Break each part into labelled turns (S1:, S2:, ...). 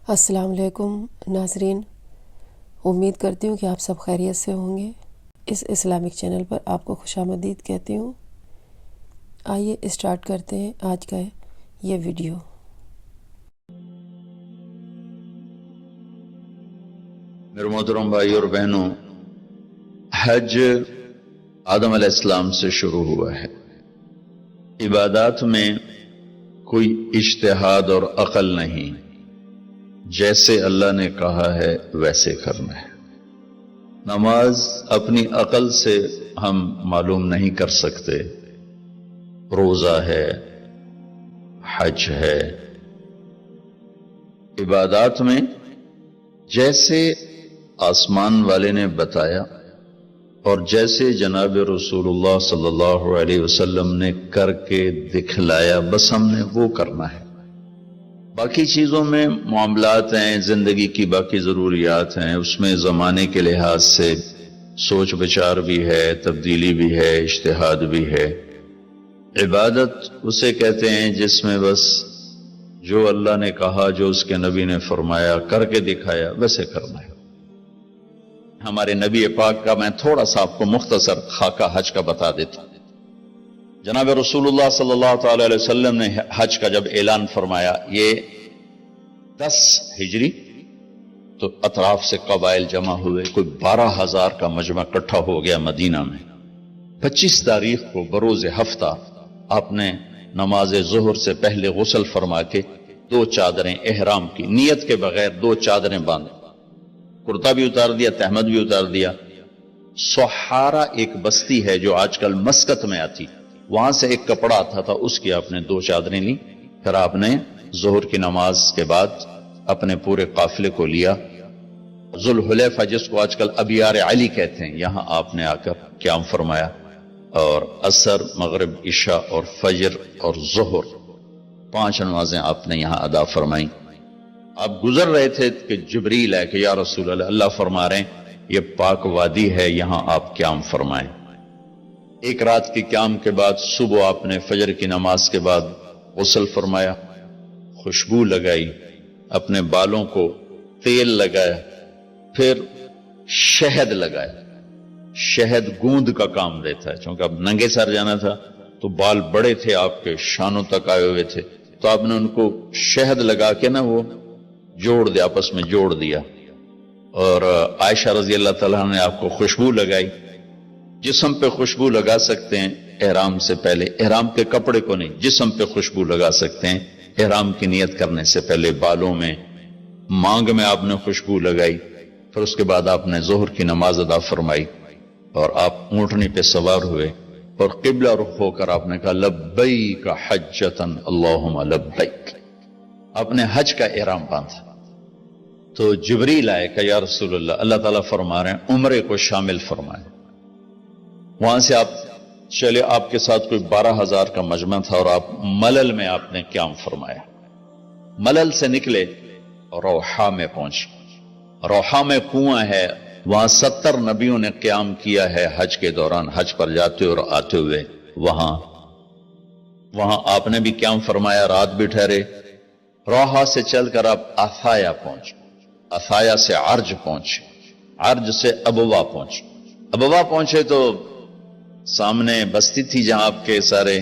S1: السلام علیکم ناظرین، امید کرتی ہوں کہ آپ سب خیریت سے ہوں گے۔ اس اسلامک چینل پر آپ کو خوش آمدید کہتی ہوں۔ آئیے اسٹارٹ کرتے ہیں آج کا یہ ویڈیو۔
S2: میرے محترم بھائی اور بہنوں، حج آدم علیہ السلام سے شروع ہوا ہے۔ عبادات میں کوئی اجتہاد اور عقل نہیں، جیسے اللہ نے کہا ہے ویسے کرنا ہے۔ نماز اپنی عقل سے ہم معلوم نہیں کر سکتے، روزہ ہے، حج ہے۔ عبادات میں جیسے آسمان والے نے بتایا اور جیسے جناب رسول اللہ صلی اللہ علیہ وسلم نے کر کے دکھلایا، بس ہم نے وہ کرنا ہے۔ باقی چیزوں میں معاملات ہیں، زندگی کی باقی ضروریات ہیں، اس میں زمانے کے لحاظ سے سوچ بچار بھی ہے، تبدیلی بھی ہے، اجتہاد بھی ہے۔ عبادت اسے کہتے ہیں جس میں بس جو اللہ نے کہا، جو اس کے نبی نے فرمایا، کر کے دکھایا، ویسے کرنا ہے۔ ہمارے نبی پاک کا میں تھوڑا سا آپ کو مختصر خاکہ حج کا بتا دیتا ہوں۔ جناب رسول اللہ صلی اللہ تعالی علیہ وسلم نے حج کا جب اعلان فرمایا، یہ 10 ہجری، تو اطراف سے قبائل جمع ہوئے، کوئی 12,000 کا مجمع اکٹھا ہو گیا مدینہ میں۔ 25 تاریخ کو بروز ہفتہ آپ نے نماز ظہر سے پہلے غسل فرما کے 2 چادریں احرام کی نیت کے بغیر 2 چادریں باندھ، کرتا بھی اتار دیا، تہمد بھی اتار دیا۔ سحارا ایک بستی ہے جو آج کل مسقط میں آتی، وہاں سے ایک کپڑا آتا تھا، اس کی آپ نے 2 چادریں لی۔ پھر آپ نے ظہر کی نماز کے بعد اپنے پورے قافلے کو لیا، ذوالحلیفہ جس کو آج کل ابیار علی کہتے ہیں، یہاں آپ نے آ کر قیام فرمایا، اور عصر، مغرب، عشاء اور فجر اور ظہر 5 نمازیں آپ نے یہاں ادا فرمائیں۔ آپ گزر رہے تھے کہ جبریل ہے کہ یا رسول اللہ، اللہ فرما رہے ہیں یہ پاک وادی ہے، یہاں آپ قیام فرمائیں۔ ایک رات کی قیام کے بعد صبح آپ نے فجر کی نماز کے بعد غسل فرمایا، خوشبو لگائی، اپنے بالوں کو تیل لگایا، پھر شہد لگایا۔ شہد گوند کا کام دیتا ہے، چونکہ اب ننگے سر جانا تھا تو بال بڑے تھے آپ کے، شانوں تک آئے ہوئے تھے، تو آپ نے ان کو شہد لگا کے نا وہ جوڑ دیا، آپس میں جوڑ دیا۔ اور عائشہ رضی اللہ تعالیٰ نے آپ کو خوشبو لگائی۔ جسم پہ خوشبو لگا سکتے ہیں احرام سے پہلے، احرام کے کپڑے کو نہیں، جسم پہ خوشبو لگا سکتے ہیں احرام کی نیت کرنے سے پہلے۔ بالوں میں، مانگ میں آپ نے خوشبو لگائی۔ پھر اس کے بعد آپ نے ظہر کی نماز ادا فرمائی اور آپ اونٹنی پہ سوار ہوئے اور قبلہ رخ ہو کر آپ نے کہا لبیک حجۃ اللہم لبیک، آپ نے حج کا احرام باندھا۔ تو جبریل آئے کہ یا رسول اللہ، اللہ تعالیٰ فرما رہے ہیں عمرے کو شامل فرمائیں۔ وہاں سے آپ چلے، آپ کے ساتھ کوئی 12,000 کا مجمع تھا، اور آپ ملل میں آپ نے قیام فرمایا۔ ملل سے نکلے اور روحا میں پہنچے۔ روحا میں کنواں ہے، وہاں 70 نبیوں نے قیام کیا ہے حج کے دوران، حج پر جاتے اور آتے ہوئے۔ وہاں آپ نے بھی قیام فرمایا، رات بھی ٹھہرے۔ روحا سے چل کر آپ افایا پہنچے، افایا سے عرج پہنچے، عرج سے ابوا پہنچے۔ ابوا پہنچے تو سامنے بستی تھی جہاں آپ کے سارے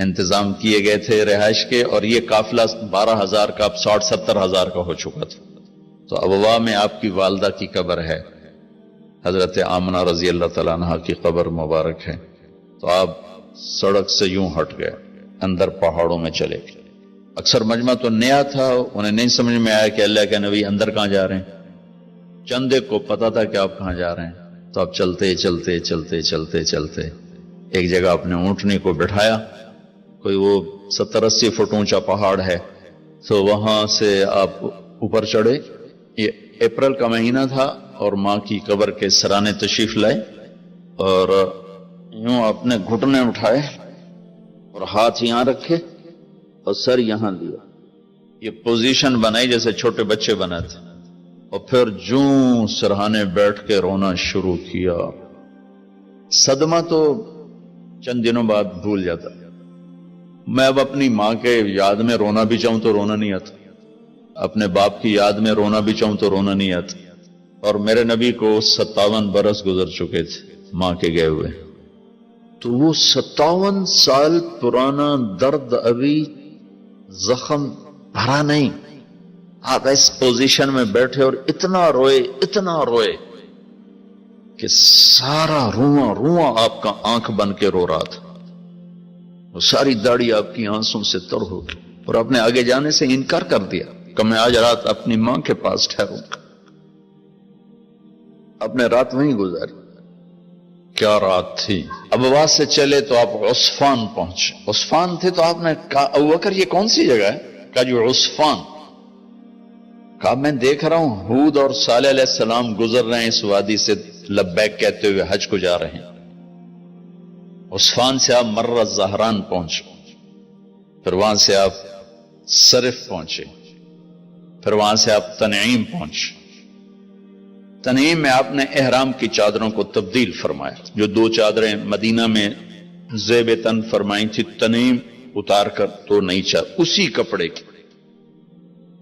S2: انتظام کیے گئے تھے رہائش کے، اور یہ قافلہ 12,000 کا اب 60-70,000 کا ہو چکا تھا۔ تو ابوا میں آپ کی والدہ کی قبر ہے، حضرت آمنہ رضی اللہ تعالیٰ عنہ کی قبر مبارک ہے۔ تو آپ سڑک سے یوں ہٹ گئے، اندر پہاڑوں میں چلے گئے۔ اکثر مجمع تو نیا تھا، انہیں نہیں سمجھ میں آیا کہ اللہ کے نبی اندر کہاں جا رہے ہیں۔ چندے کو پتا تھا کہ آپ کہاں جا رہے ہیں، تو آپ چلتے چلتے چلتے چلتے چلتے ایک جگہ اپنے اونٹنی کو بٹھایا، کوئی وہ 70-80 فٹ اونچا پہاڑ ہے، تو وہاں سے آپ اوپر چڑھے۔ یہ اپریل کا مہینہ تھا اور ماں کی قبر کے سرانے تشریف لائے، اور یوں اپنے گھٹنے اٹھائے اور ہاتھ یہاں رکھے اور سر یہاں دیا، یہ پوزیشن بنائی جیسے چھوٹے بچے بناتے، اور پھر جوں سرہانے بیٹھ کے رونا شروع کیا۔ صدمہ تو چند دنوں بعد بھول جاتا، میں اب اپنی ماں کے یاد میں رونا بھی چاہوں تو رونا نہیں آتا۔ اپنے باپ کی یاد میں رونا بھی چاہوں تو رونا نہیں آتا. اور میرے نبی کو 57 برس گزر چکے تھے ماں کے گئے ہوئے. تو وہ 57 سال پرانا درد ابھی زخم بھرا نہیں. آپ اس پوزیشن میں بیٹھے اور اتنا روئے کہ سارا رواں آپ کا آنکھ بن کے رو رہا تھا. وہ ساری داڑھی آپ کی آنسوں سے تر ہو گئی اور آپ نے آگے جانے سے انکار کر دیا کہ میں آج رات اپنی ماں کے پاس ٹھہروں گا. آپ نے رات وہیں گزاری. کیا رات تھی. ابوا سے چلے تو آپ عصفان پہنچے. عصفان تھے تو آپ نے کہا ابوبکر یہ کون سی جگہ ہے؟ کہا جو عصفان. کہا میں دیکھ رہا ہوں ہود اور صالح علیہ السلام گزر رہے ہیں اس وادی سے لبیک کہتے ہوئے حج کو جا رہے ہیں. عصفان سے آپ مر الزہران پہنچے. پھر وہاں سے آپ صرف پہنچے. پھر وہاں سے آپ تنعیم پہنچے. تنعیم میں آپ نے احرام کی چادروں کو تبدیل فرمایا. جو 2 چادریں مدینہ میں زیب تن فرمائی تھی تنعیم اتار کر تو نئی چادر اسی کپڑے کی.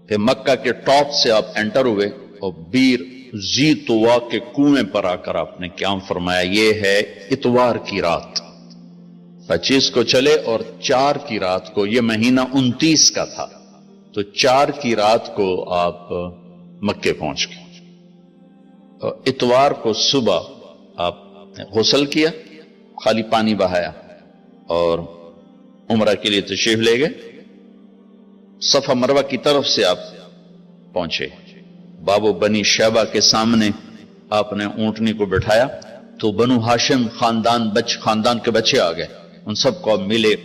S2: پھر مکہ کے ٹاپ سے آپ انٹر ہوئے اور بیر زی طوا کے کنویں پر آ کر آپ نے قیام فرمایا. یہ ہے اتوار کی رات. 25 کو چلے اور 4 کی رات کو, یہ مہینہ 29 کا تھا, تو 4 کی رات کو آپ مکے پہنچ گئے. اتوار کو صبح آپ نے غسل کیا, خالی پانی بہایا اور عمرہ کے لیے تشریف لے گئے. صفا مروہ کی طرف سے آپ پہنچے. بابو بنی شیبہ کے سامنے آپ نے اونٹنی کو بٹھایا تو بنو ہاشم خاندان کے بچے آ گئے. ان سب کو ملے,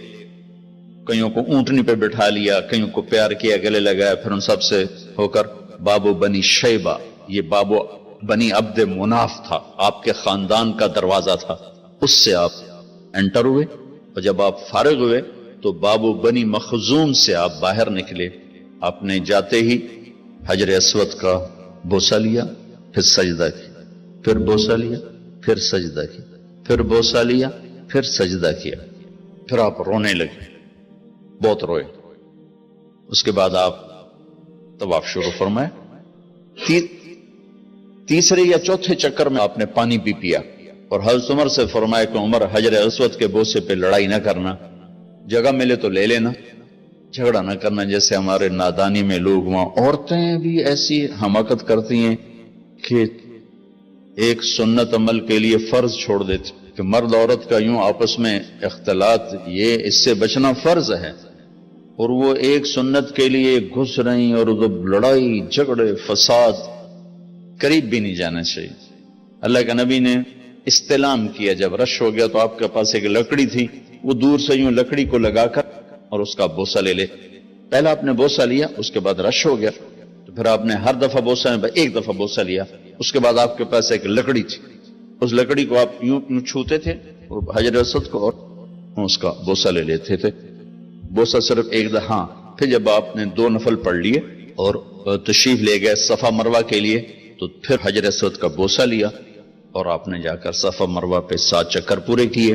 S2: کئیوں کو اونٹنی پہ بٹھا لیا, کئیوں کو پیار کیا, گلے لگایا. پھر ان سب سے ہو کر بابو بنی شیبہ, یہ بابو بنی عبد مناف تھا, آپ کے خاندان کا دروازہ تھا, اس سے آپ انٹر ہوئے. اور جب آپ فارغ ہوئے تو بابو بنی مخزوم سے آپ باہر نکلے. آپ نے جاتے ہی حجر اسود کا بوسہ لیا, پھر سجدہ کیا, پھر بوسہ لیا, پھر سجدہ کیا, پھر بوسہ لیا, پھر سجدہ کیا. پھر آپ رونے لگے, بہت روئے. اس کے بعد آپ طواف شروع فرمائے. تیسرے یا چوتھے چکر میں آپ نے پانی بھی پیا اور حضرت عمر سے فرمایا کہ عمر حجر اسود کے بوسے پہ لڑائی نہ کرنا, جگہ ملے تو لے لینا, جھگڑا نہ کرنا. جیسے ہمارے نادانی میں لوگ وہاں عورتیں بھی ایسی حماقت کرتی ہیں کہ ایک سنت عمل کے لیے فرض چھوڑ دیتے کہ مرد عورت کا یوں آپس میں اختلاط, یہ اس سے بچنا فرض ہے, اور وہ ایک سنت کے لیے گھس رہی اور لڑائی جھگڑے فساد, قریب بھی نہیں جانا چاہیے. اللہ کا نبی نے استلام کیا, جب رش ہو گیا تو آپ کے پاس ایک لکڑی تھی, وہ دور سے یوں لکڑی کو لگا کر اور اس کا بوسہ لے لے. پہلا آپ نے بوسہ لیا, اس کے بعد رش ہو گیا, تو پھر آپ نے ہر دفعہ بوسہ میں ایک دفعہ بوسہ لیا. اس کے بعد آپ کے پاس ایک لکڑی تھی, اس لکڑی کو آپ یوں چھوتے تھے حجر اسود کو اور اس کا بوسہ لے لیتے تھے. بوسہ صرف ایک دفعہ. پھر جب آپ نے 2 نفل پڑھ لیے اور تشریف لے گئے صفا مروہ کے لیے, تو پھر حجر اسود کا بوسہ لیا اور آپ نے جا کر صفا مروہ پہ 7 چکر پورے کیے.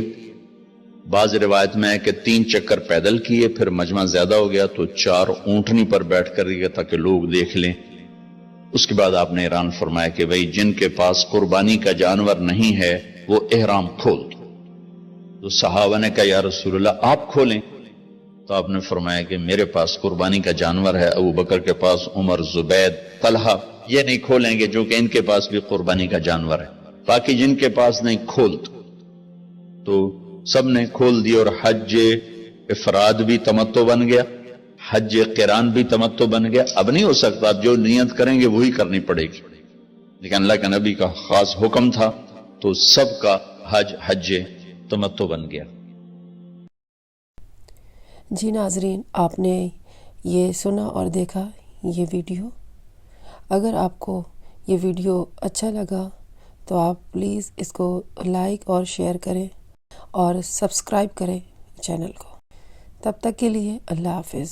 S2: بعض روایت میں ہے کہ 3 چکر پیدل کیے, پھر مجمع زیادہ ہو گیا تو 4 اونٹنی پر بیٹھ کر گئے تاکہ لوگ دیکھ لیں. اس کے بعد آپ نے اعلان فرمایا کہ بھئی جن کے پاس قربانی کا جانور نہیں ہے وہ احرام کھول دو. تو صحابہ نے کہا یا رسول اللہ آپ کھولیں. تو آپ نے فرمایا کہ میرے پاس قربانی کا جانور ہے, ابو بکر کے پاس, عمر, زبید, طلحہ, یہ نہیں کھولیں گے جو کہ ان کے پاس بھی قربانی کا جانور ہے. باقی جن کے پاس نہیں کھول دو. تو سب نے کھول دی اور حج افراد بھی تمتع بن گیا, حج قران بھی تمتع بن گیا. اب نہیں ہو سکتا, جو نیت کریں گے وہی کرنی پڑے گی, لیکن اللہ کا نبی کا خاص حکم تھا تو سب کا حج تمتع بن گیا.
S1: جی ناظرین, آپ نے یہ سنا اور دیکھا یہ ویڈیو. اگر آپ کو یہ ویڈیو اچھا لگا تو آپ پلیز اس کو لائک اور شیئر کریں اور سبسکرائب کریں چینل کو. تب تک کے لیے اللہ حافظ.